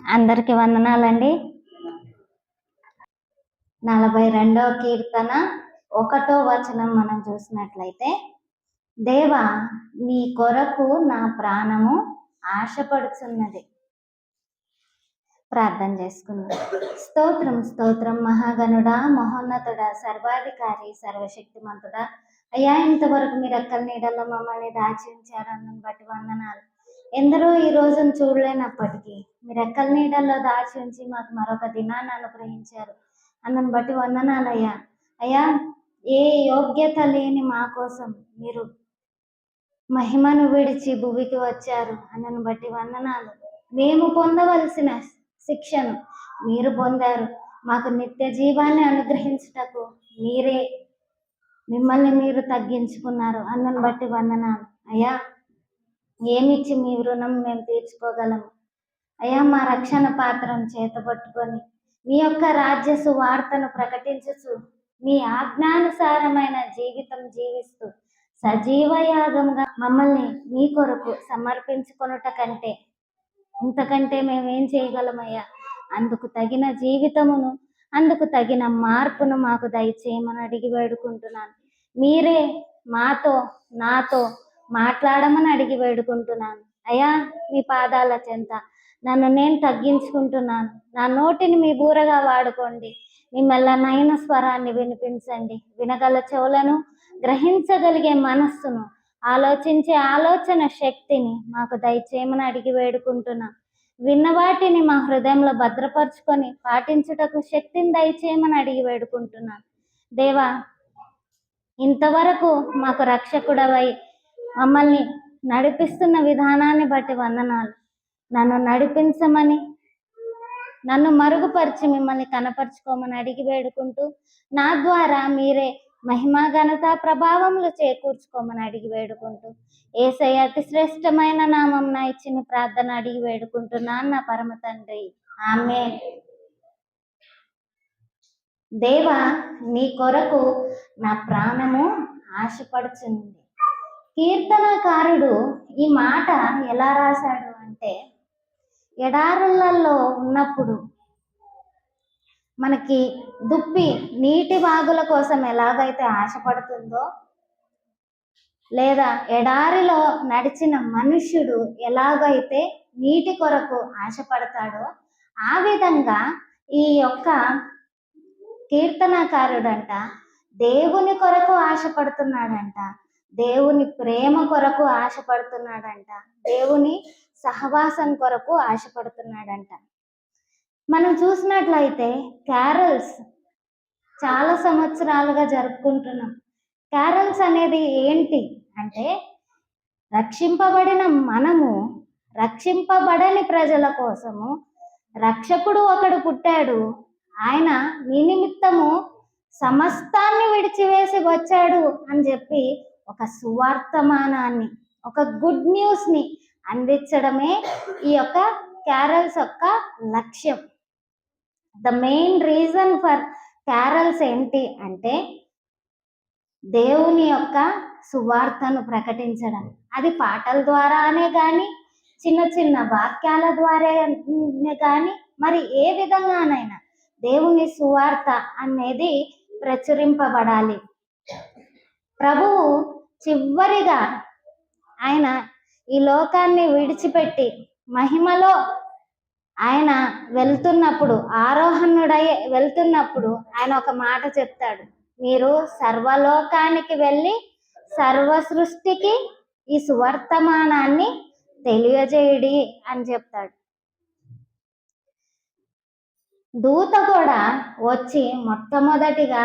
అందరికి వందనాలండి. 42వ కీర్తన 1వ వచనం మనం చూసినట్లయితే, దేవా నీ కొరకు నా ప్రాణము ఆశపడుచున్నది. ప్రార్థన చేసుకుందాం. స్తోత్రం స్తోత్రం మహాగణుడా, మహోన్నతుడా, సర్వాధికారి, సర్వశక్తిమంతుడా, అయ్యా ఇంతవరకు మీరు అక్కల నీడల్లో మమ్మల్ని దాచి ఉంచారు, అందుని బట్టి వందనాలు. ఎందరో ఈ రోజును చూడలేనప్పటికీ మీరు ఎక్కల నీడల్లో దాచి ఉంచి మాకు మరొక దినాన్ని అనుగ్రహించారు, అందుని బట్టి వందనాలయ్యా. అయ్యా ఏ యోగ్యత లేని మా కోసం మీరు మహిమను విడిచి భూమికి వచ్చారు, అందుని బట్టి వందనాలు. మేము పొందవలసిన శిక్షను మీరు పొందారు, మాకు నిత్య జీవాన్ని అనుగ్రహించుటకు మిమ్మల్ని మీరు తగ్గించుకున్నారు, అందుని బట్టి వందనాలు. అయ్యా ఏమిచ్చి మీ రుణం మేము తీర్చుకోగలము? అయ్యా మా రక్షణ పాత్రను చేతపట్టుకొని మీ యొక్క రాజ్య సువార్తను ప్రకటించుచు మీ ఆజ్ఞానుసారమైన జీవితం జీవిస్తూ సజీవ యాగంగా మమ్మల్ని మీ కొరకు సమర్పించుకొనుట కంటే ఇంతకంటే మేమేం చేయగలమయ్యా? అందుకు తగిన జీవితమును, అందుకు తగిన మార్పును మాకు దయచేయమని అడిగి వేడుకుంటున్నాను. మీరే నాతో మాట్లాడమని అడిగి వేడుకుంటున్నాను. అయ్యా మీ పాదాల చెంత నన్ను నేను తగ్గించుకుంటున్నాను. నా నోటిని మీ బూరగా వాడుకోండి. మీ మెల్లనైన స్వరాన్ని వినిపించండి. వినగల చెవులను, గ్రహించగలిగే మనస్సును, ఆలోచించే ఆలోచన శక్తిని మాకు దయచేయమని అడిగి వేడుకుంటున్నాను. విన్న వాటిని మా హృదయంలో భద్రపరుచుకొని పాటించుటకు శక్తిని దయచేయమని అడిగి వేడుకుంటున్నాను. దేవా ఇంతవరకు మాకు రక్షకుడవై మమ్మల్ని నడిపిస్తున్న విధానాన్ని బట్టి వందనాలు. నన్ను నడిపించమని, నన్ను మరుగుపరిచి మిమ్మల్ని కనపరుచుకోమని అడిగి వేడుకుంటూ, నా ద్వారా మీరే మహిమా ఘనత ప్రభావములు చేకూర్చుకోమని అడిగి వేడుకుంటూ, యేసయ్య అతి శ్రేష్టమైన నామం నా ఇచ్చిన ప్రార్థన అడిగి వేడుకుంటున్నాను నా పరమ తండ్రి, ఆమేన్. దేవా నీ కొరకు నా ప్రాణము ఆశపడుచుంది. కీర్తనకారుడు ఈ మాట ఎలా రాశాడు అంటే, ఎడారులలో ఉన్నప్పుడు మనకి దుప్పి నీటి వాగుల కోసం ఎలాగైతే ఆశపడుతుందో, లేదా ఎడారిలో నడిచిన మనుష్యుడు ఎలాగైతే నీటి కొరకు ఆశపడతాడో, ఆ విధంగా ఈ యొక్క కీర్తనకారుడంట దేవుని కొరకు ఆశపడుతున్నాడంట, దేవుని ప్రేమ కొరకు ఆశపడుతున్నాడంట, దేవుని సహవాసం కొరకు ఆశపడుతున్నాడంట. మనం చూసినట్లయితే క్యారల్స్ చాలా సంవత్సరాలుగా జరుపుకుంటున్నాం. క్యారల్స్ అనేది ఏంటి అంటే, రక్షింపబడిన మనము రక్షింపబడని ప్రజల కోసము రక్షకుడు ఒకడు పుట్టాడు, ఆయన మీ నిమిత్తము సమస్తాన్ని విడిచివేసి వచ్చాడు అని చెప్పి ఒక సువార్తమానాన్ని, ఒక గుడ్ న్యూస్ని అందించడమే ఈ యొక్క క్యారల్స్ యొక్క లక్ష్యం. The main reason for carols ఏంటి అంటే, దేవుని యొక్క సువార్తను ప్రకటించడం. అది పాటల ద్వారానే కానీ, చిన్న చిన్న వాక్యాల ద్వారానే కానీ, మరి ఏ విధంగానైనా దేవుని సువార్త అనేది ప్రచురింపబడాలి. ప్రభువు చివరిగా ఆయన ఈ లోకాన్ని విడిచిపెట్టి మహిమలో ఆయన వెళ్తున్నప్పుడు, ఆరోహణుడై వెళ్తున్నప్పుడు ఆయన ఒక మాట చెప్తాడు, మీరు సర్వలోకానికి వెళ్ళి సర్వ సృష్టికి ఈ సువర్తమానాన్ని తెలియజేయడి అని చెప్తాడు. దూత కూడా వచ్చి మొట్టమొదటిగా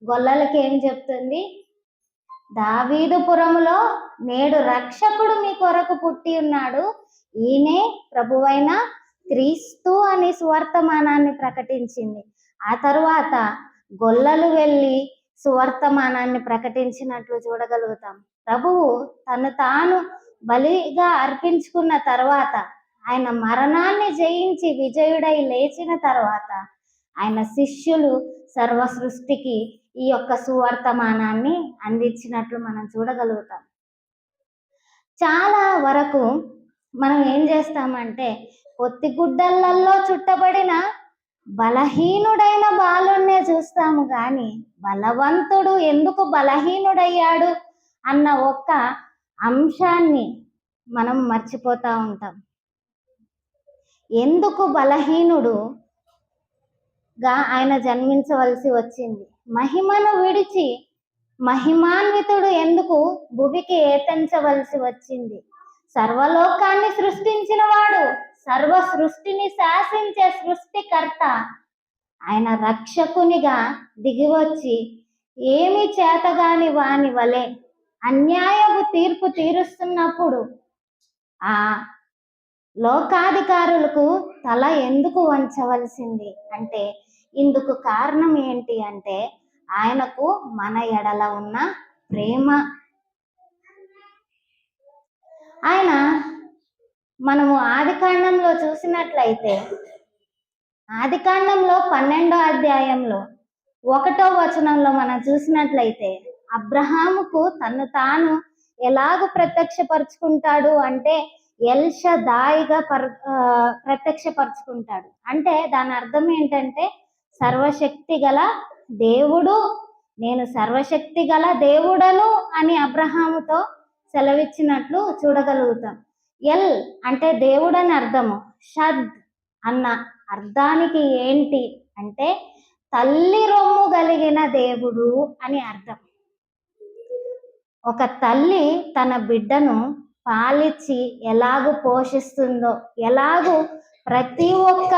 గొల్లలకి ఏం చెప్తుంది? దావీదుపురములో నేడు రక్షకుడు మీ కొరకు పుట్టి ఉన్నాడు, ఈయనే ప్రభువైన క్రీస్తు అని సువర్తమానాన్ని ప్రకటించింది. ఆ తరువాత గొల్లలు వెళ్ళి సువర్తమానాన్ని ప్రకటించినట్లు చూడగలుగుతాం. ప్రభువు తను తాను బలిగా అర్పించుకున్న తర్వాత, ఆయన మరణాన్ని జయించి విజయుడై లేచిన తర్వాత ఆయన శిష్యులు సర్వ సృష్టికి ఈ యొక్క సువర్తమానాన్ని అందించినట్లు మనం చూడగలుగుతాం. చాలా వరకు మనం ఏం చేస్తామంటే, పొత్తిగుడ్డలలో చుట్టబడిన బలహీనుడైన బాలున్నే చూస్తాము, కానీ బలవంతుడు ఎందుకు బలహీనుడయ్యాడు అన్న ఒక్క అంశాన్ని మనం మర్చిపోతూ ఉంటాం. ఎందుకు బలహీనుడుగా ఆయన జన్మించవలసి వచ్చింది? మహిమను విడిచి మహిమాన్వితుడు ఎందుకు భూమికి ఏతించవలసి వచ్చింది? సర్వలోకాన్ని సృష్టించిన వాడు, సర్వ సృష్టిని శాసించే సృష్టికర్త ఆయన రక్షకునిగా దిగివచ్చి ఏమి చేతగాని వాని వలె అన్యాయపు తీర్పు తీరుస్తున్నప్పుడు ఆ లోకాధికారులకు తల ఎందుకు వంచవలసింది అంటే, ఇందుకు కారణం ఏంటి అంటే ఆయనకు మన ఎడల ఉన్న ప్రేమ. ఆయన మనము ఆదికాండంలో చూసినట్లయితే, ఆదికాండంలో 12వ అధ్యాయంలో 1వ వచనంలో మనం చూసినట్లయితే, అబ్రహాముకు తను తాను ఎలాగ ప్రత్యక్షపరుచుకుంటాడు అంటే ఎల్షదాయిగా ప్రత్యక్షపరుచుకుంటాడు. అంటే దాని అర్థం ఏంటంటే సర్వశక్తి గల దేవుడు, నేను సర్వశక్తి గల దేవుడను అని అబ్రహాముతో సెలవిచ్చినట్లు చూడగలుగుతాం. ఎల్ అంటే దేవుడని అర్థము. షద్ అన్న అర్థానికి ఏంటి అంటే తల్లి రొమ్ము కలిగిన దేవుడు అని అర్థం. ఒక తల్లి తన బిడ్డను పాలిచ్చి ఎలాగూ పోషిస్తుందో, ఎలాగూ ప్రతి ఒక్క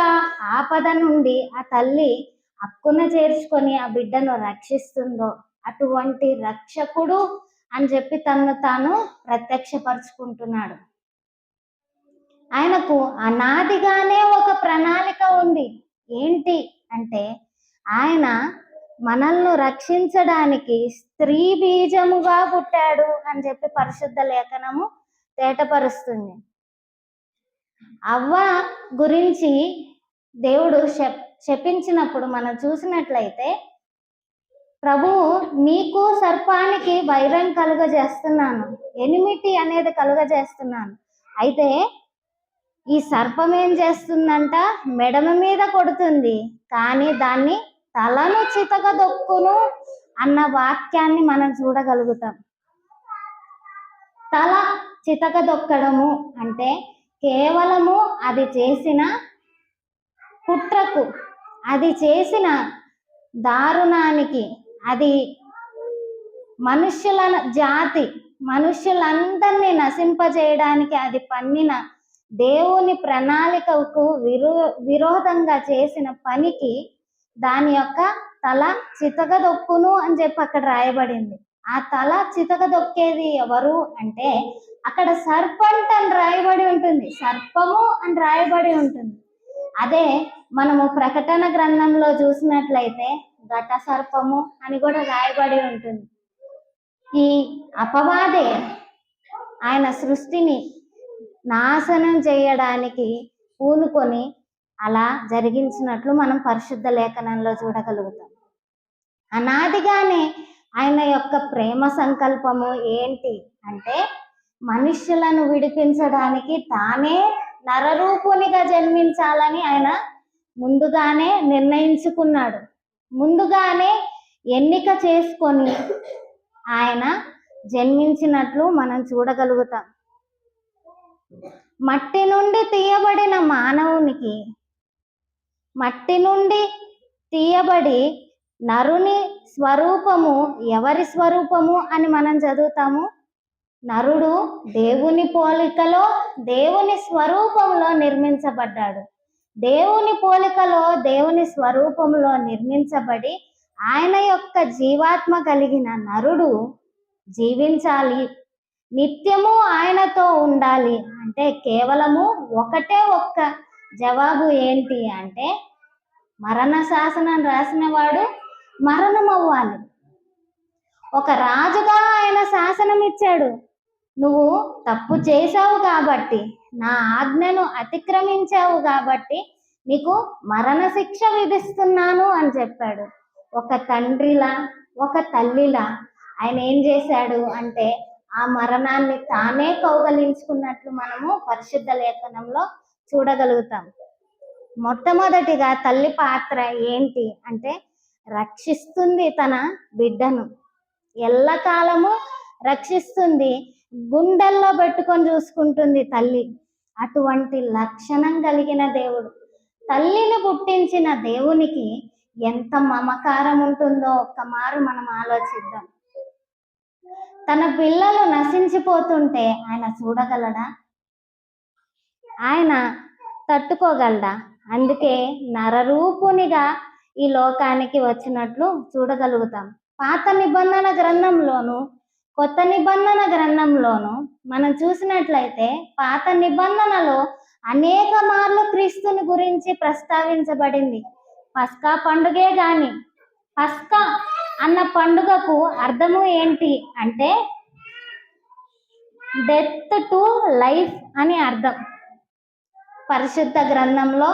ఆపద నుండి ఆ తల్లి హక్కున చేర్చుకొని ఆ బిడ్డను రక్షిస్తుందో, అటువంటి రక్షకుడు అని చెప్పి తను తాను ప్రత్యక్షపరుచుకుంటున్నాడు. ఆయనకు అనాదిగానే ఒక ప్రణాళిక ఉంది. ఏంటి అంటే ఆయన మనల్ని రక్షించడానికి స్త్రీ బీజముగా పుట్టాడు అని చెప్పి పరిశుద్ధ లేఖనము తేటపరుస్తుంది. అవ్వ గురించి దేవుడు శపించినప్పుడు మనం చూసినట్లయితే, ప్రభువు నీకు సర్పానికి వైరం కలుగజేస్తున్నాను, ఎనిమిటి అనేది కలుగజేస్తున్నాను. అయితే ఈ సర్పం ఏం చేస్తుందంట, మెడమ మీద కొడుతుంది, కానీ దాన్ని తలను చితకదొక్కును అన్న వాక్యాన్ని మనం చూడగలుగుతాం. తల చితకదొక్కడము అంటే కేవలము అది చేసిన కుట్రకు, అది చేసిన దారుణానికి, అది మనుష్యులందరినీ నశింపజేయడానికి అది పన్నిన దేవుని ప్రణాళికకు విరోధంగా చేసిన పనికి దాని యొక్క తల చితకదొక్కును అని చెప్పి అక్కడ రాయబడింది. ఆ తల చితకదొక్కేది ఎవరు అంటే అక్కడ సర్పంట్ అని రాయబడి ఉంటుంది, సర్పము అని రాయబడి ఉంటుంది. అదే మనము ప్రకటన గ్రంథంలో చూసినట్లయితే ఘట సర్పము అని కూడా రాయబడి ఉంటుంది. ఈ అపవాదే ఆయన సృష్టిని నాశనం చేయడానికి పూనుకొని అలా జరిగించినట్లు మనం పరిశుద్ధ లేఖనంలో చూడగలుగుతాం. అనాదిగానే ఆయన యొక్క ప్రేమ సంకల్పము ఏంటి అంటే మనుష్యులను విడిపించడానికి తానే నరరూపునిగా జన్మించాలని ఆయన ముందుగానే నిర్ణయించుకున్నాడు. ముందుగానే ఎన్నిక చేసుకొని ఆయన జన్మించినట్లు మనం చూడగలుగుతాం. మట్టి నుండి తీయబడిన మానవునికి, మట్టి నుండి తీయబడి నరుని స్వరూపము ఎవరి స్వరూపము అని మనం చదువుతాము. నరుడు దేవుని పోలికలో దేవుని స్వరూపంలో నిర్మించబడ్డాడు. దేవుని పోలికలో దేవుని స్వరూపంలో నిర్మించబడి ఆయన యొక్క జీవాత్మ కలిగిన నరుడు జీవించాలి, నిత్యము ఆయనతో ఉండాలి అంటే కేవలము ఒకటే ఒక్క జవాబు ఏంటి అంటే మరణ శాసనం రాసిన వాడు మరణం అవ్వాలి. ఒక రాజుగా ఆయన శాసనం ఇచ్చాడు, నువ్వు తప్పు చేశావు కాబట్టి, నా ఆజ్ఞను అతిక్రమించావు కాబట్టి నీకు మరణ శిక్ష విధిస్తున్నాను అని చెప్పాడు. ఒక తండ్రిలా ఒక తల్లిలా ఆయన ఏం చేశాడు అంటే ఆ మరణాన్ని తానే కౌగలించుకున్నట్లు మనము పరిశుద్ధ లేఖనంలో చూడగలుగుతాం. మొట్టమొదటిగా తల్లి పాత్ర ఏంటి అంటే రక్షిస్తుంది తన బిడ్డను, ఎల్లకాలము రక్షిస్తుంది, గుండెల్లో పెట్టుకొని చూసుకుంటుంది తల్లి. అటువంటి లక్షణం కలిగిన దేవుడు, తల్లిని పుట్టించిన దేవునికి ఎంత మమకారం ఉంటుందో ఒక్కమారు మనం ఆలోచిద్దాం. తన పిల్లలు నశించిపోతుంటే ఆయన చూడగలడా? ఆయన తట్టుకోగలడా? అందుకే నరరూపునిగా ఈ లోకానికి వచ్చినట్లు చూడగలుగుతాం. పాత నిబంధన గ్రంథంలోను కొత్త నిబంధన గ్రంథంలోను మనం చూసినట్లయితే పాత నిబంధనలో అనేక మార్లు క్రీస్తుని గురించి ప్రస్తావించబడింది. పస్కా పండుగే గాని, పస్కా అన్న పండుగకు అర్థము ఏంటి అంటే డెత్ టు లైఫ్ అని అర్థం. పరిశుద్ధ గ్రంథంలో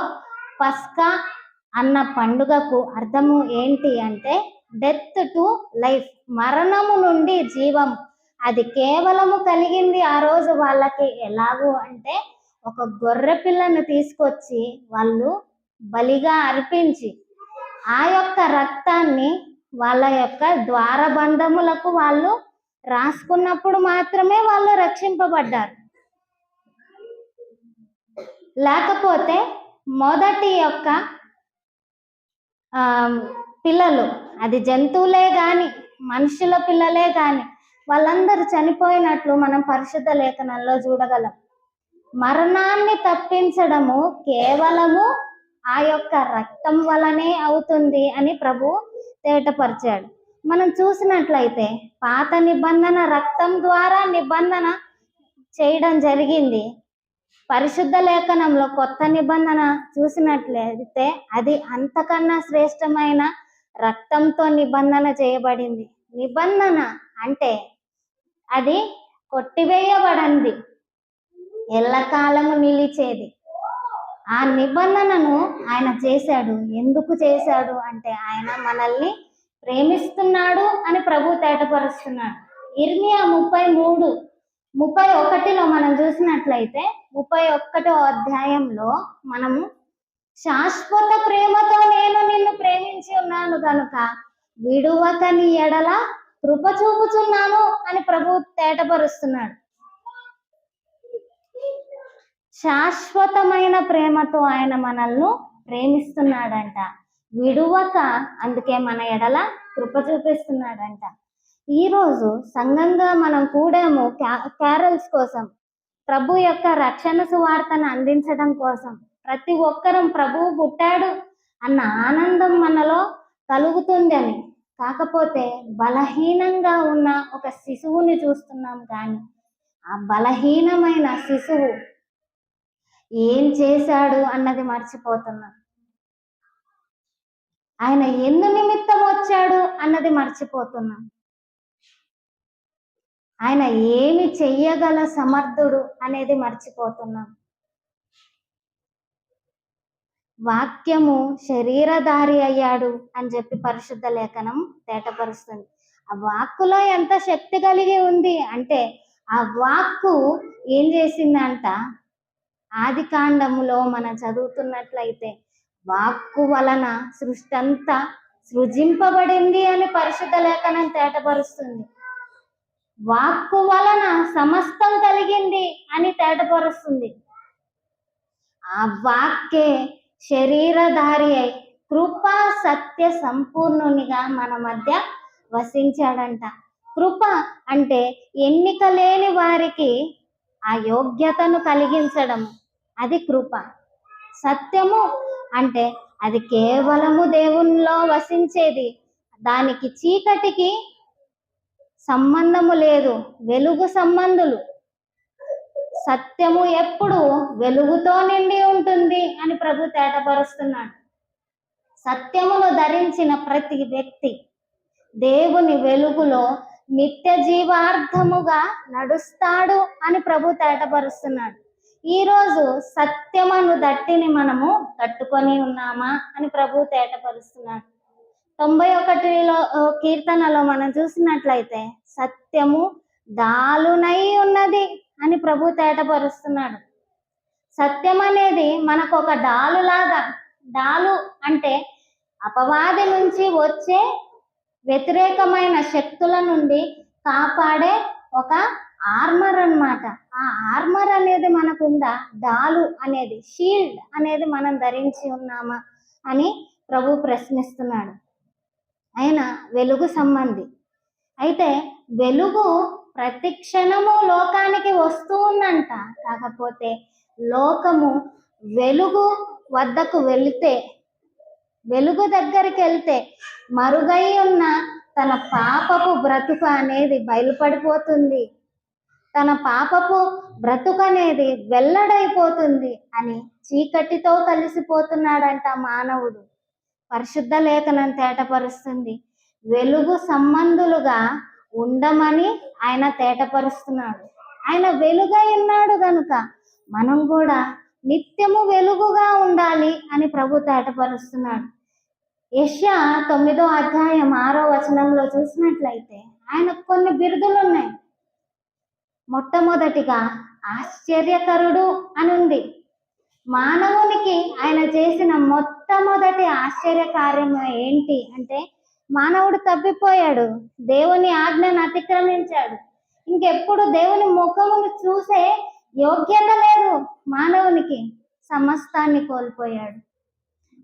పస్కా అన్న పండుగకు అర్థము ఏంటి అంటే డెత్ టు లైఫ్, మరణము నుండి జీవం. అది కేవలము కలిగింది ఆ రోజు వాళ్ళకి ఎలాగూ అంటే ఒక గొర్రె పిల్లను తీసుకొచ్చి వాళ్ళు బలిగా అర్పించి ఆ యొక్క రక్తాన్ని వాళ్ళ యొక్క ద్వారబంధములకు వాళ్ళు రాసుకున్నప్పుడు మాత్రమే వాళ్ళు రక్షింపబడ్డారు. లేకపోతే మొదటి యొక్క పిల్లలు, అది జంతువులే కానీ మనుషుల పిల్లలే కానీ వాళ్ళందరూ చనిపోయినట్లు మనం పరిశుద్ధ లేఖనంలో చూడగలం. మరణాన్ని తప్పించడము కేవలము ఆ యొక్క రక్తం వలనే అవుతుంది అని ప్రభు తేటపరిచాడు. మనం చూసినట్లయితే పాత నిబంధన రక్తం ద్వారా నిబంధన చేయడం జరిగింది. పరిశుద్ధ లేఖనంలో కొత్త నిబంధన చూసినట్లయితే అది అంతకన్నా శ్రేష్టమైన రక్తంతో నిబంధన చేయబడింది. నిబంధన అంటే అది కొట్టివేయబడింది, ఎల్లకాలము నిలిచేది. ఆ నిబంధనను ఆయన చేశాడు. ఎందుకు చేశాడు అంటే ఆయన మనల్ని ప్రేమిస్తున్నాడు అని ప్రభు తేటపరుస్తున్నాడు. ఇర్మియా 33:31లో మనం చూసినట్లయితే 31వ అధ్యాయంలో మనము శాశ్వత ప్రేమతో నేను నిన్ను ప్రేమించి ఉన్నాను కనుక విడువక నీ ఎడల కృప చూపుచున్నాను అని ప్రభు తేటపరుస్తున్నాడు. శాశ్వతమైన ప్రేమతో ఆయన మనల్ని ప్రేమిస్తున్నాడంట, విడువక, అందుకే మన ఎడల కృప చూపిస్తున్నాడంట. ఈరోజు సంఘంగా మనం కూడాము క్యారల్స్ కోసం, ప్రభు యొక్క రక్షణ సువార్తను అందించడం కోసం, ప్రతి ఒక్కరం ప్రభువు పుట్టాడు అన్న ఆనందం మనలో కలుగుతుందని. కాకపోతే బలహీనంగా ఉన్న ఒక శిశువుని చూస్తున్నాం, కానీ ఆ బలహీనమైన శిశువు ఏం చేశాడు అన్నది మర్చిపోతున్నాం. ఆయన ఎందు నిమిత్తం వచ్చాడు అన్నది మర్చిపోతున్నాం. ఆయన ఏమి చెయ్యగల సమర్థుడు అనేది మర్చిపోతున్నాం. వాక్యము శరీరధారి అయ్యాడు అని చెప్పి పరిశుద్ధ లేఖనం తేటపరుస్తుంది. ఆ వాక్కులో ఎంత శక్తి కలిగి ఉంది అంటే ఆ వాక్కు ఏం చేసిందంట, ఆది కాండములో మనం చదువుతున్నట్లయితే వాక్కు వలన సృష్టి అంతా సృజింపబడింది అని పరిశుద్ధ లేఖనం తేటపరుస్తుంది. వాక్కు వలన సమస్తం కలిగింది అని తేటపరుస్తుంది. ఆ వాక్కే శరీరధారి అయి కృపా సత్య సంపూర్ణునిగా మన మధ్య వసించాడంట. కృప అంటే ఎన్నిక లేని వారికి ఆ యోగ్యతను కలిగించడం, అది కృప. సత్యము అంటే అది కేవలము దేవునిలో వసించేది, దానికి చీకటికి సంబంధము లేదు, వెలుగు సంబంధులు. సత్యము ఎప్పుడు వెలుగుతో నిండి ఉంటుంది అని ప్రభు తేటపరుస్తున్నాడు. సత్యమును ధరించిన ప్రతి వ్యక్తి దేవుని వెలుగులో నిత్య జీవార్థముగా నడుస్తాడు అని ప్రభు తేటపరుస్తున్నాడు. ఈరోజు సత్యమను దట్టిని మనము కట్టుకొని ఉన్నామా అని ప్రభు తేటపరుస్తున్నాడు. 91లో కీర్తనలో మనం చూసినట్లయితే సత్యము డాలునై ఉన్నది అని ప్రభు తేటపరుస్తున్నాడు. సత్యం అనేది మనకు ఒక డాలు లాగా. డాలు అంటే అపవాది నుంచి వచ్చే వ్యతిరేకమైన శక్తుల నుండి కాపాడే ఒక ఆర్మర్ అన్నమాట. ఆ ఆర్మర్ అనేది మనకుందా? డాలు అనేది, షీల్డ్ అనేది మనం ధరించి ఉన్నామా అని ప్రభు ప్రశ్నిస్తున్నాడు. ఆయన వెలుగు సంబంధి. అయితే వెలుగు ప్రతి క్షణము లోకానికి వస్తూ ఉందంట. కాకపోతే లోకము వెలుగు వద్దకు వెళితే, వెలుగు దగ్గరికి వెళ్తే మరుగై ఉన్న తన పాపపు బ్రతుకు అనేది బయలుపడిపోతుంది, తన పాపపు బ్రతుకు అనేది వెల్లడైపోతుంది అని చీకటితో కలిసిపోతున్నాడంట మానవుడు. పరిశుద్ధ లేఖనం తేటపరుస్తుంది. వెలుగు సంబంధులుగా ఉండమని ఆయన తేటపరుస్తున్నాడు. ఆయన వెలుగై ఉన్నాడు కనుక మనం కూడా నిత్యము వెలుగుగా ఉండాలి అని ప్రభు తేటపరుస్తున్నాడు. యెషయా 9వ అధ్యాయం 6వ వచనంలో చూసినట్లయితే ఆయనకు కొన్ని బిరుదులు ఉన్నాయి. మొట్టమొదటిగా ఆశ్చర్యకరుడు అని ఉంది. మానవునికి ఆయన చేసిన మొట్టమొదటి ఆశ్చర్య కార్యం ఏంటి అంటే, మానవుడు తప్పిపోయాడు, దేవుని ఆజ్ఞను అతిక్రమించాడు. ఇంకెప్పుడు దేవుని ముఖమును చూసే యోగ్యత లేదు మానవునికి. సమస్తాన్ని కోల్పోయాడు.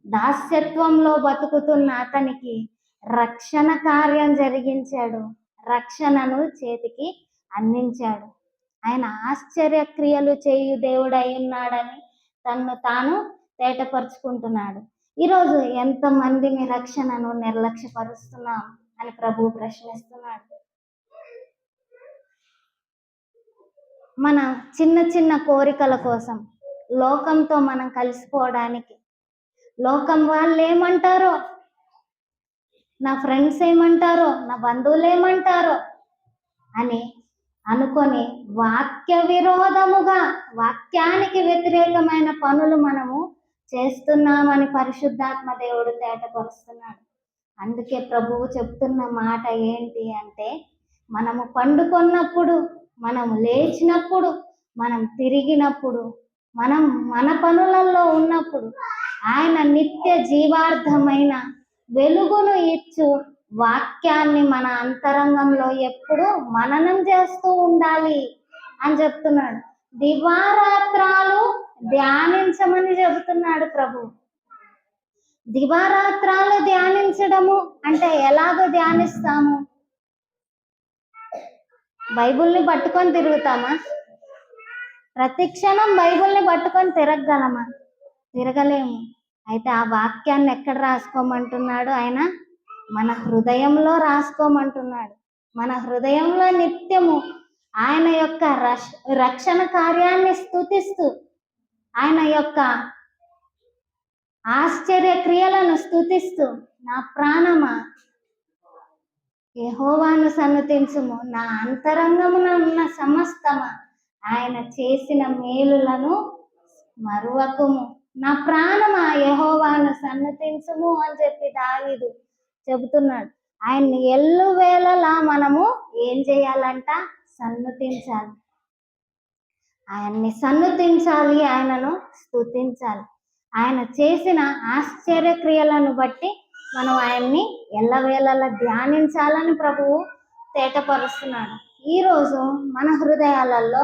దాస్యత్వంలో బతుకుతున్న అతనికి రక్షణ కార్యం జరిగించాడు, రక్షణను చేతికి అందించాడు. ఆయన ఆశ్చర్య క్రియలు చేయు దేవుడై ఉన్నాడని తన్ను తాను తేటపరుచుకుంటున్నాడు. ఈరోజు ఎంతమంది మీ రక్షణను నిర్లక్ష్యపరుస్తున్నాం అని ప్రభు ప్రశ్నిస్తున్నాడు. మన చిన్న చిన్న కోరికల కోసం లోకంతో మనం కలిసిపోవడానికి, లోకం వాళ్ళు ఏమంటారో, నా ఫ్రెండ్స్ ఏమంటారో, నా బంధువులు ఏమంటారో అని అనుకొని వాక్య విరోధముగా, వాక్యానికి వ్యతిరేకమైన పనులు మనము చేస్తున్నామని పరిశుద్ధాత్మ దేవుడు తేటపరుస్తున్నాడు. అందుకే ప్రభువు చెప్తున్న మాట ఏంటి అంటే, మనము పండుకొన్నప్పుడు, మనము లేచినప్పుడు, మనం తిరిగినప్పుడు, మనం మన పనులలో ఉన్నప్పుడు ఆయన నిత్య జీవార్థమైన వెలుగును ఇచ్చు వాక్యాన్ని మన అంతరంగంలో ఎప్పుడు మననం చేస్తూ ఉండాలి అని చెప్తున్నాడు. దివారాత్రాలు ధ్యానించమని చెబుతున్నాడు ప్రభు. దివారాత్రాలు ధ్యానించడము అంటే ఎలాగో ధ్యానిస్తాము? బైబిల్ని పట్టుకొని తిరుగుతామా? ప్రతి క్షణం బైబిల్ని పట్టుకొని తిరగగలమా? తిరగలేము. అయితే ఆ వాక్యాన్ని ఎక్కడ రాసుకోమంటున్నాడు ఆయన? మన హృదయంలో రాసుకోమంటున్నాడు. మన హృదయంలో నిత్యము ఆయన యొక్క రక్షణ కార్యాన్ని స్తుతిస్తూ, ఆయన యొక్క ఆశ్చర్య క్రియలను స్తుతిస్తూ, నా ప్రాణమా యెహోవాను సన్నుతించుము, నా అంతరంగమున ఉన్న సమస్తమా ఆయన చేసిన మేలులను మరువకుము, నా ప్రాణమా యెహోవాను సన్నుతించుము అని చెప్పి దావీదు చెబుతున్నాడు. ఆయన్ని ఎల్లు వేళలా మనము ఏం చేయాలంట? సన్నుతించాలి. ఆయన్ని సన్నుతించాలి, ఆయనను స్తుతించాలి. ఆయన చేసిన ఆశ్చర్య క్రియలను బట్టి మనం ఆయన్ని ఎల్లవేళలా ధ్యానించాలని ప్రభువు తేటపరుస్తున్నాడు. ఈరోజు మన హృదయాలలో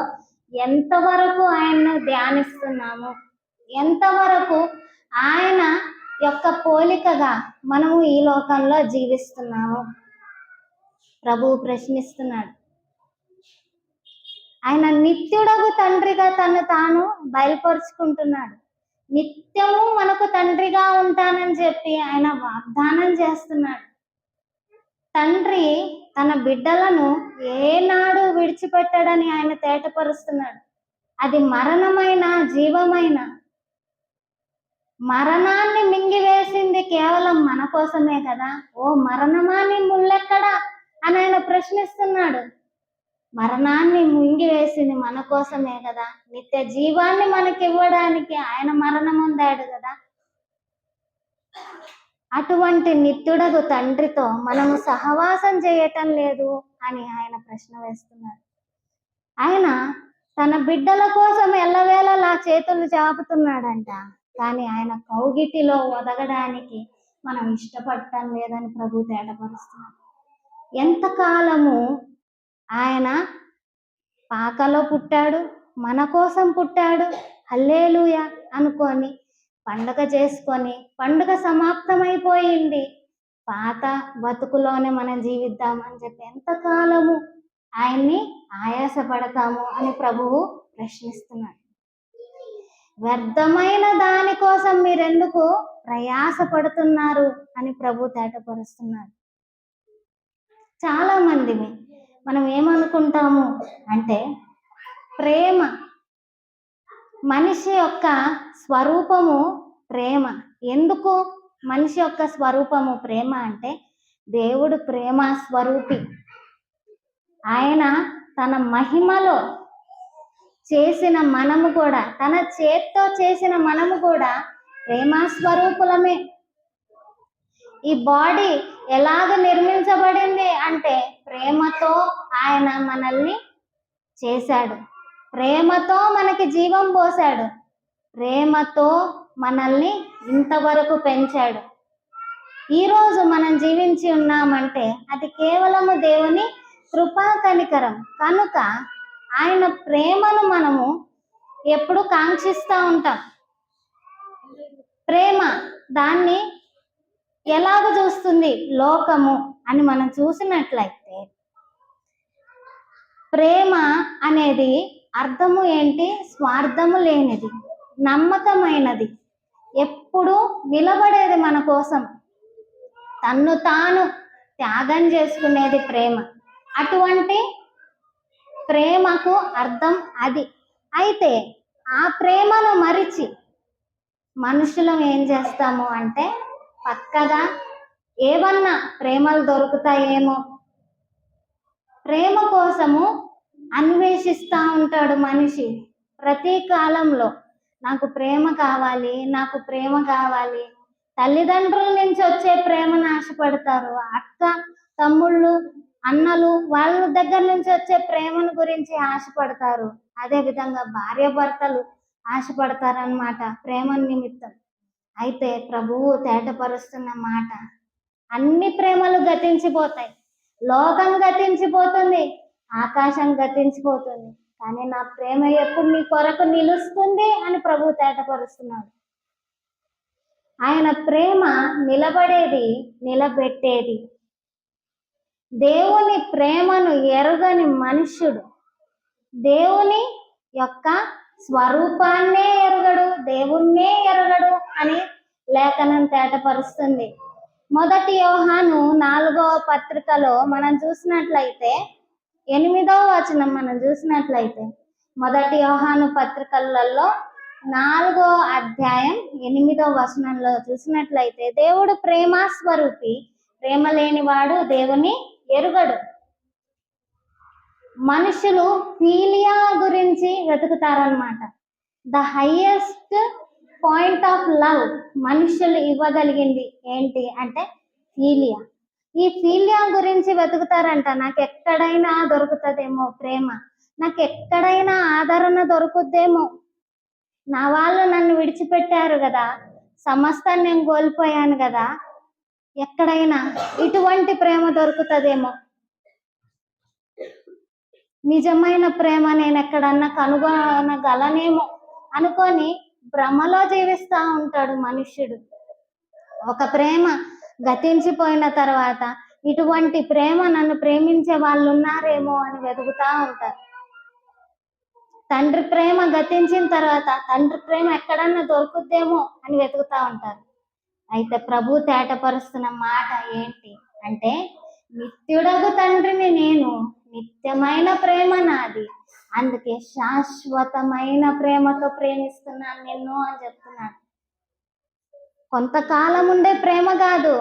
ఎంతవరకు ఆయన్ను ధ్యానిస్తున్నాము, ఎంతవరకు ఆయన యొక్క పోలికగా మనము ఈ లోకంలో జీవిస్తున్నాము ప్రభువు ప్రశ్నిస్తున్నాడు. ఆయన నిత్యుడగు తండ్రిగా తను తాను బయలుపరుచుకుంటున్నాడు. నిత్యము మనకు తండ్రిగా ఉంటానని చెప్పి ఆయన వాగ్దానం చేస్తున్నాడు. తండ్రి తన బిడ్డలను ఏనాడు విడిచిపెట్టడని ఆయన తేటపరుస్తున్నాడు. అది మరణమైన జీవమైన, మరణాన్ని మింగివేసింది కేవలం మన కోసమే కదా. ఓ మరణమా నీ ముళ్ళెక్కడా అని ఆయన ప్రశ్నిస్తున్నాడు. మరణాన్ని మింగివేసింది మన కోసమే కదా. నిత్య జీవాన్ని మనకి ఇవ్వడానికి ఆయన మరణం పొందాడు కదా. అటువంటి నిత్యుడగు తండ్రితో మనము సహవాసం చేయటం లేదు అని ఆయన ప్రశ్న వేస్తున్నాడు. ఆయన తన బిడ్డల కోసం ఎల్లవేళలా చేతులు చాపుతున్నాడంట. కానీ ఆయన కౌగిటిలో ఒదగడానికి మనం ఇష్టపడటం లేదని ప్రభు తేటపరుస్తున్నాడు. ఎంతకాలము ఆయన పాకలో పుట్టాడు, మన కోసం పుట్టాడు, హల్లెలూయా అనుకొని పండుగ చేసుకొని పండుగ సమాప్తమైపోయింది, పాత బతుకులోనే మనం జీవిద్దామని చెప్పి ఎంతకాలము ఆయన్ని ఆయాసపడతాము అని ప్రభువు ప్రశ్నిస్తున్నాడు. వ్యర్థమైన దానికోసం మీరెందుకు ప్రయాసపడుతున్నారు అని ప్రభు తేటపరుస్తున్నాడు. చాలా మందిని మనం ఏమనుకుంటాము అంటే ప్రేమ, మనిషి యొక్క స్వరూపము ప్రేమ. ఎందుకు మనిషి యొక్క స్వరూపము ప్రేమ అంటే దేవుడు ప్రేమ స్వరూపి. ఆయన తన మహిమలో చేసిన మనము కూడా, తన చేత్తో చేసిన మనము కూడా ప్రేమ స్వరూపులమే. ఈ బాడీ ఎలాగ నిర్మించబడింది అంటే ప్రేమతో ఆయన మనల్ని చేశాడు, ప్రేమతో మనకి జీవం పోశాడు, ప్రేమతో మనల్ని ఇంతవరకు పెంచాడు. ఈరోజు మనం జీవించి ఉన్నామంటే అది కేవలము దేవుని కృపా కనికరం. కనుక ఆయన ప్రేమను మనము ఎప్పుడు కాంక్షిస్తూ ఉంటాం. ప్రేమ దాన్ని ఎలాగ చూస్తుంది లోకము అని మనం చూసినట్లయితే, ప్రేమ అనేది అర్థము ఏంటి? స్వార్థము లేనిది, నమ్మకమైనది, ఎప్పుడు నిలబడేది మన కోసం, తన్ను తాను త్యాగం చేసుకునేది ప్రేమ. అటువంటి ప్రేమకు అర్థం అది. అయితే ఆ ప్రేమను మరిచి మనుషులం ఏం చేస్తాము అంటే పక్కగా ఏమన్నా ప్రేమలు దొరుకుతాయేమో, ప్రేమ కోసము అన్వేషిస్తూ ఉంటాడు మనిషి. ప్రతి కాలంలో నాకు ప్రేమ కావాలి, నాకు ప్రేమ కావాలి. తల్లిదండ్రుల నుంచి వచ్చే ప్రేమను ఆశపడతారు, అక్క తమ్ముళ్ళు అన్నలు వాళ్ళ దగ్గర నుంచి వచ్చే ప్రేమను గురించి ఆశపడతారు. అదేవిధంగా భార్య భర్తలు ఆశపడతారన్నమాట ప్రేమ నిమిత్తం. అయితే ప్రభువు తేటపరుస్తున్న మాట, అన్ని ప్రేమలు గతించిపోతాయి, లోకం గతించిపోతుంది, ఆకాశం గతించిపోతుంది, కానీ నా ప్రేమ ఎప్పుడు నీ కొరకు నిలుస్తుంది అని ప్రభువు తేటపరుస్తున్నాడు. ఆయన ప్రేమ నిలబడేది, నిలబెట్టేది. దేవుని ప్రేమను ఎరుగని మనుష్యుడు దేవుని యొక్క స్వరూపాన్నే ఎరుగడు, దేవుణ్ణే ఎరుగడు అని లేఖనం తేటపరుస్తుంది. 1 యోహాను 4వ పత్రికలో మనం చూసినట్లయితే 8వ వచనం మనం చూసినట్లయితే 1 యోహాను పత్రికలలో 4వ అధ్యాయం 8వ వచనంలో చూసినట్లయితే, దేవుడు ప్రేమ స్వరూపి, ప్రేమ లేనివాడు దేవుని ఎరుగడు. మనుషులు ఫీలియా గురించి వెతుకుతారనమాట. The highest point of love మనుషులు ఇవ్వగలిగింది ఏంటి అంటే ఫీలియా. ఈ ఫీలియా గురించి వెతుకుతారంట. నాకు ఎక్కడైనా దొరుకుతుందేమో ప్రేమ, నాకు ఎక్కడైనా ఆదరణ దొరుకుద్దేమో, నా వాళ్ళు నన్ను విడిచిపెట్టారు కదా, సమస్తాన్ని నేను కోల్పోయాను కదా, ఎక్కడైనా ఇటువంటి ప్రేమ దొరుకుతుందేమో, నిజమైన ప్రేమ నేను ఎక్కడన్నా కనుగొనగలనేమో అనుకొని భ్రమలో జీవిస్తూ ఉంటాడు మనుష్యుడు. ఒక ప్రేమ గతించిపోయిన తర్వాత ఇటువంటి ప్రేమ నన్ను ప్రేమించే వాళ్ళు ఉన్నారేమో అని వెతుకుతూ ఉంటారు. తండ్రి ప్రేమ గతించిన తర్వాత తండ్రి ప్రేమ ఎక్కడన్నా దొరుకుద్దేమో అని వెతుకుతూ ఉంటారు. అయితే ప్రభు తేటపరుస్తున్న మాట ఏంటి అంటే, నిత్యుడగు తండ్రిని నేను, నిత్యమైన ప్రేమ నాది, అందుకే శాశ్వతమైన ప్రేమతో ప్రేమిస్తున్నాను నిన్ను అని చెప్తున్నాడు. కొంతకాలం ఉండే ప్రేమ కాదు,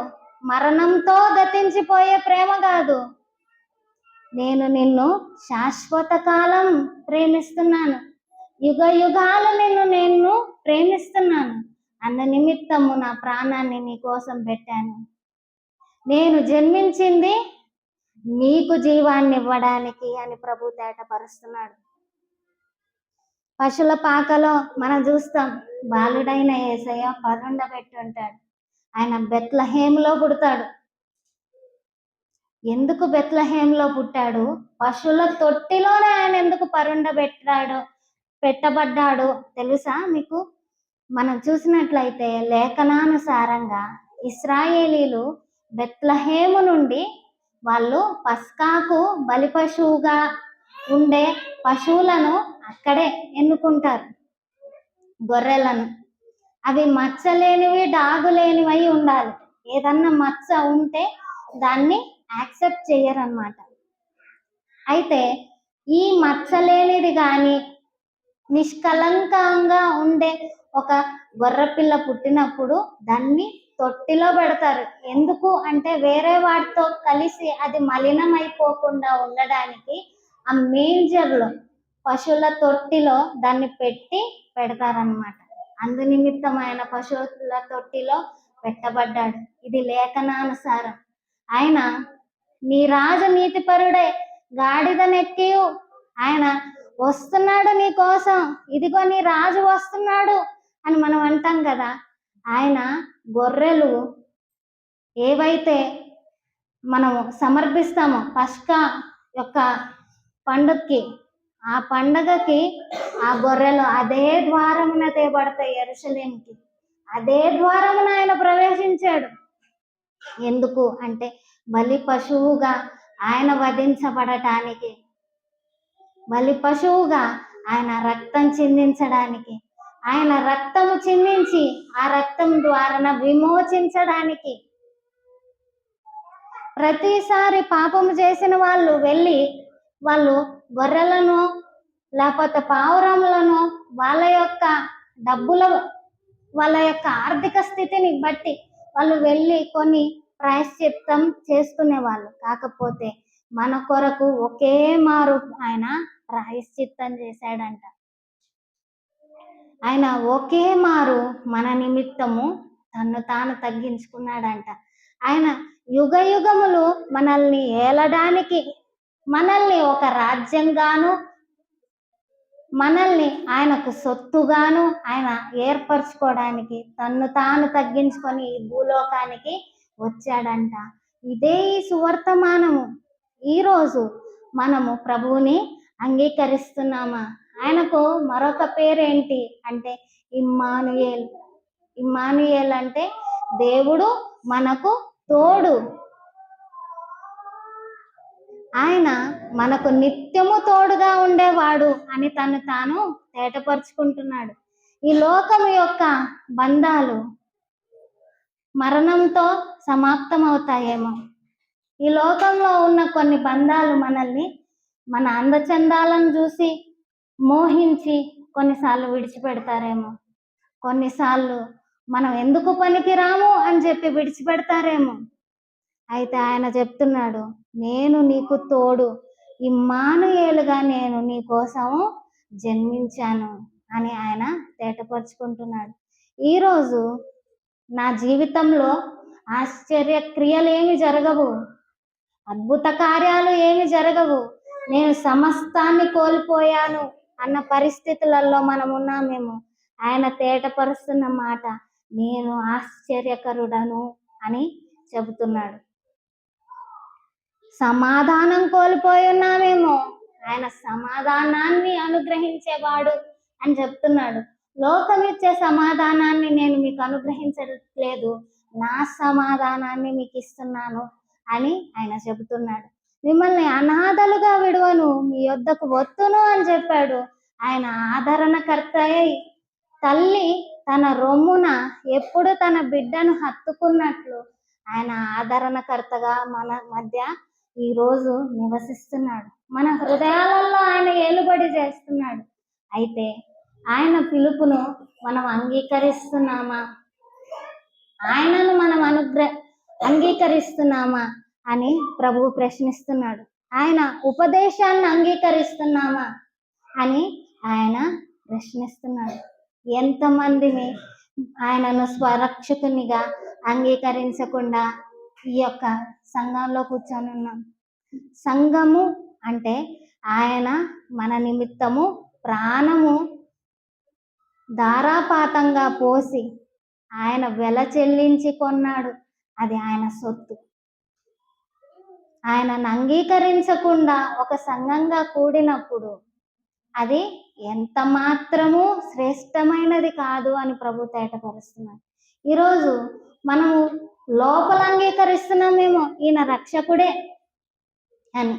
మరణంతో గతించిపోయే ప్రేమ కాదు, నేను నిన్ను శాశ్వత కాలం ప్రేమిస్తున్నాను, యుగ యుగాలు నేను ప్రేమిస్తున్నాను, అన్న నిమిత్తము నా ప్రాణాన్ని నీ కోసం పెట్టాను. నేను జన్మించింది నీకు జీవాన్ని ఇవ్వడానికి అని ప్రభు తేటపరుస్తున్నాడు. పశువుల పాకలో మనం చూస్తాం, బాలుడైన యేసయ్య పరుండబెట్టి ఉంటాడు. ఆయన బెత్లెహేములో పుడతాడు. ఎందుకు బెత్లెహేములో పుట్టాడు? పశువుల తొట్టిలోనే ఆయన ఎందుకు పెట్టబడ్డాడు తెలుసా మీకు? మనం చూసినట్లయితే లేఖనానుసారంగా ఇశ్రాయేలీలు బెత్లెహేము నుండి వాళ్ళు పస్కాకు బలి పశువుగా ఉండే పశువులను అక్కడే ఎన్నుకుంటారు, గొర్రెలను. అవి మచ్చలేనివి, డాగులేనివై ఉండాలి. ఏదన్నా మచ్చ ఉంటే దాన్ని యాక్సెప్ట్ చేయరన్నమాట. అయితే ఈ మచ్చలేనిది కానీ నిష్కలంకంగా ఉండే ఒక గొర్రెపిల్ల పుట్టినప్పుడు దాన్ని తొట్టిలో పెడతారు. ఎందుకు అంటే వేరే వాటితో కలిసి అది మలినమైపోకుండా ఉండడానికి ఆ మేంజర్లో, పశువుల తొట్టిలో దాన్ని పెట్టి పెడతారనమాట. అందు నిమిత్తం ఆయన పశువుల తొట్టిలో పెట్టబడ్డాడు. ఇది లేఖనానుసారం. ఆయన నీ రాజు నీతిపరుడే, గాడిదనెక్కి ఆయన వస్తున్నాడు నీ కోసం, ఇదిగో నీ రాజు వస్తున్నాడు అని మనం అంటాం కదా. ఆయన గొర్రెలు ఏవైతే మనము సమర్పిస్తామో పస్కా యొక్క పండుగకి, ఆ పండగకి ఆ గొర్రెలు అదే ద్వారమున తేబడతాయి యెరూషలేముకి. అదే ద్వారమున ఆయన ప్రవేశించాడు. ఎందుకు అంటే బలి పశువుగా ఆయన వధించబడటానికి, బలి పశువుగా ఆయన రక్తం చిందించడానికి, ఆయన రక్తము చిందించి ఆ రక్తం ద్వారా విమోచించడానికి. ప్రతిసారి పాపము చేసిన వాళ్ళు వెళ్ళి వాళ్ళు గొర్రెలను లేకపోతే పావురములను వాళ్ళ యొక్క డబ్బుల, వాళ్ళ యొక్క ఆర్థిక స్థితిని బట్టి వాళ్ళు వెళ్ళి కొన్ని ప్రాయశ్చిత్తం చేసుకునేవాళ్ళు. కాకపోతే మన కొరకు ఒకే మారు ఆయన ప్రాయశ్చిత్తం చేశాడంట. ఆయన ఒకే మారు మన నిమిత్తము తన్ను తాను తగ్గించుకున్నాడంట. ఆయన యుగ యుగములు మనల్ని ఏలడానికి, మనల్ని ఒక రాజ్యంగాను, మనల్ని ఆయనకు సొత్తుగాను ఆయన ఏర్పరచుకోవడానికి తన్ను తాను తగ్గించుకొని ఈ భూలోకానికి వచ్చాడంట. ఇదే ఈ సువర్తమానము. ఈరోజు మనము ప్రభువుని అంగీకరిస్తున్నామా? ఆయనకు మరొక పేరేంటి అంటే ఇమ్మానుయేల్. ఇమ్మానుయేల్ అంటే దేవుడు మనకు తోడు. ఆయన మనకు నిత్యము తోడుగా ఉండేవాడు అని తను తాను తేటపరుచుకుంటున్నాడు. ఈ లోకము యొక్క బంధాలు మరణంతో సమాప్తమవుతాయేమో. ఈ లోకంలో ఉన్న కొన్ని బంధాలు మనల్ని మన అందచందాలను చూసి మోహించి కొన్నిసార్లు విడిచిపెడతారేమో, కొన్నిసార్లు మనం ఎందుకు పనికిరాము అని చెప్పి విడిచిపెడతారేమో. అయితే ఆయన చెప్తున్నాడు, నేను నీకు తోడు, ఇమ్మానుయేలుగా నేను నీ కోసము జన్మించాను అని ఆయన తేటపరుచుకుంటున్నాడు. ఈరోజు నా జీవితంలో ఆశ్చర్య క్రియలు ఏమి జరగవు, అద్భుత కార్యాలు ఏమి జరగవు, నేను సమస్తాన్ని కోల్పోయాను అన్న పరిస్థితులలో మనం ఉన్నామేమో. ఆయన తేటపరుస్తున్న మాట, నేను ఆశ్చర్యకరుడను అని చెబుతున్నాడు. సమాధానం కోల్పోయి ఉన్నామేమో, ఆయన సమాధానాన్ని అనుగ్రహించేవాడు అని చెప్తున్నాడు. లోకం ఇచ్చే సమాధానాన్ని నేను మీకు అనుగ్రహించట్లేదు, నా సమాధానాన్ని మీకు ఇస్తున్నాను అని ఆయన చెబుతున్నాడు. మిమ్మల్ని అనాథలుగా విడువను, మీ యొద్దకు వత్తును అని చెప్పాడు. ఆయన ఆదరణకర్త అయి తల్లి తన రొమ్మున ఎప్పుడు తన బిడ్డను హత్తుకున్నట్లు ఆయన ఆదరణకర్తగా మన మధ్య ఈరోజు నివసిస్తున్నాడు. మన హృదయాలలో ఆయన ఏలుబడి చేస్తున్నాడు. అయితే ఆయన పిలుపును మనం అంగీకరిస్తున్నామా? ఆయనను మనం అంగీకరిస్తున్నామా అని ప్రభువు ప్రశ్నిస్తున్నాడు. ఆయన ఉపదేశాన్ని అంగీకరిస్తున్నామా అని ఆయన ప్రశ్నిస్తున్నాడు. ఎంతమందిని ఆయనను స్వరక్షకునిగా అంగీకరించకుండా ఈ యొక్క సంఘంలో కూర్చొని ఉన్నాం. సంఘము అంటే ఆయన మన నిమిత్తము ప్రాణము ధారాపాతంగా పోసి ఆయన వెల చెల్లించి కొన్నాడు. అది ఆయన సొత్తు. ఆయనను అంగీకరించకుండా ఒక సంఘంగా కూడినప్పుడు అది ఎంత మాత్రము శ్రేష్టమైనది కాదు అని ప్రభు తేటపరుస్తున్నాడు. ఈరోజు మనము లోపల అంగీకరిస్తున్నామేమో ఈయన రక్షకుడే అని,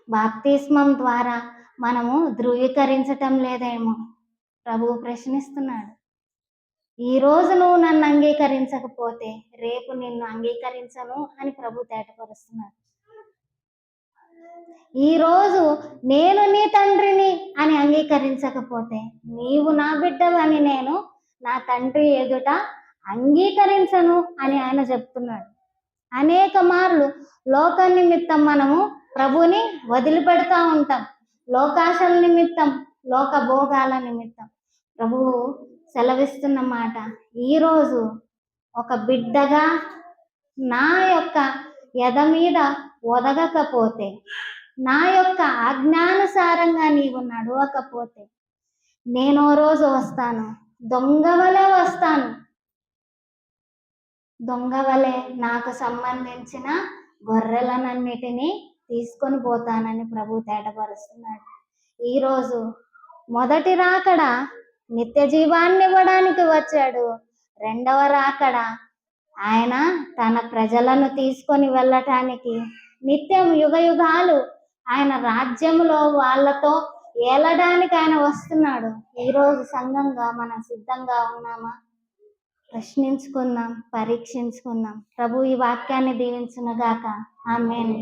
బాప్తిస్మం ద్వారా మనము ధృవీకరించటం లేదేమో ప్రభువు ప్రశ్నిస్తున్నాడు. ఈరోజు నువ్వు నన్ను అంగీకరించకపోతే రేపు నిన్ను అంగీకరించను అని ప్రభు తేటపరుస్తున్నాడు. ఈరోజు నేను నీ తండ్రిని అని అంగీకరించకపోతే నీవు నా బిడ్డవని నేను నా తండ్రి ఎదుట అంగీకరించను అని ఆయన చెప్తున్నాడు. అనేక మార్లు లోక నిమిత్తం మనము ప్రభుని వదిలిపెడతా ఉంటాం. లోకాశల నిమిత్తం, లోక భోగాల నిమిత్తం. ప్రభువు సెలవిస్తున్న మాట, ఈరోజు ఒక బిడ్డగా నా యొక్క ఎద మీద ఒదగకపోతే, నా యొక్క ఆజ్ఞానుసారంగా నీవు నడవకపోతే నేను రోజు వస్తాను, దొంగవలే వస్తాను. దొంగవలే నాకు సంబంధించిన గొర్రెలనన్నిటినీ తీసుకొని పోతానని ప్రభు తేటపరుస్తున్నాడు. ఈరోజు మొదటి రాకడ నిత్య జీవాన్ని ఇవ్వడానికి వచ్చాడు. రెండవ రాకడ ఆయన తన ప్రజలను తీసుకొని వెళ్ళటానికి, నిత్యం యుగ యుగాలు ఆయన రాజ్యంలో వాళ్ళతో ఏలడానికి ఆయన వస్తున్నాడు. ఈరోజు సంఘంగా మనం సిద్ధంగా ఉన్నామా? ప్రశ్నించుకుందాం, పరీక్షించుకుందాం. ప్రభు ఈ వాక్యాన్ని దీవించునుగాక. ఆమేన్.